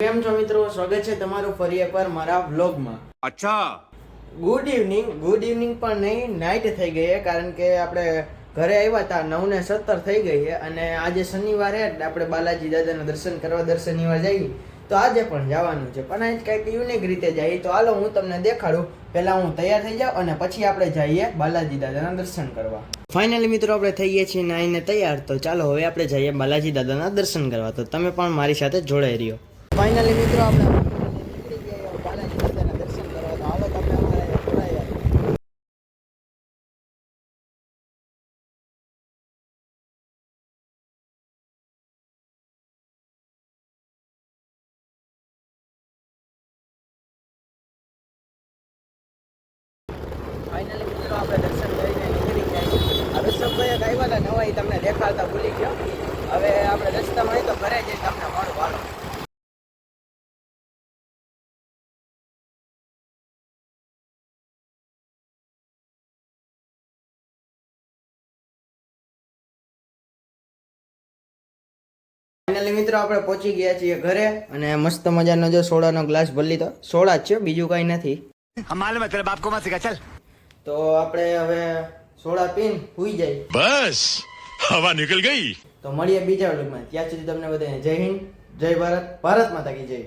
કેમ છો મિત્રો, સ્વાગત છે તમારું ફરી એકવાર મારા વ્લોગમાં. અચ્છા, ગુડ ઇવનિંગ પણ નહીં, નાઇટ થઈ ગઈ છે કારણ કે આપણે ઘરે આવ્યા હતા 9:17 થઈ ગઈ છે અને આજે શનિવારે આપણે બાલાજી દાદાના દર્શન કરવા દર્શનિવાર જઈએ તો આજે પણ જવાનું છે, પણ આજ કંઈક યુનિક રીતે જઈએ. તો હાલો હું તમને દેખાડું. પહેલાં હું તૈયાર થઈ જાઉં અને પછી આપણે જઈએ બાલાજી દાદાના દર્શન કરવા. ફાઇનલી મિત્રો આપણે થઈ ગયા છીએ નાઈને તૈયાર. તો ચાલો હવે આપણે જઈએ બાલાજી દાદાના દર્શન કરવા. તો તમે પણ મારી સાથે જોડાઈ રહ્યો. ફાઇનલી મિત્રો આપણે નીકળી ગયા બાલાજી દાદાના દર્શન કરવા. તો હાલો તમે અમારા જોડાયા. ફાઇનલી મિત્રો આપણે દર્શન કરીને નીકળી ગયા. હવે સબવે એક આવ્યા હતા નવા, તમને દેખાડતા ભૂલી ગયો. હવે આપણે રસ્તામાં આવી તો ઘરે જઈ તમને મળું. હાલો. ફાઇનલી મિત્રો આપણે પહોંચી ગયા છીએ ઘરે અને મસ્ત મજાનો જો સોડાનો ગ્લાસ ભરી લીધો. સોડા જ છે, બીજું કંઈ નથી. માલુમ હે તેરે બાપ કો મત સિખા ચલ. તો આપણે હવે સોડા પીને સૂઈ જાય. બસ હવા નીકળ ગઈ. તો મળીએ બીજા વ્લોગમાં. ત્યાં સુધી તમને બધાને જય હિન્દ, જય ભારત, ભારત માતા કી જય.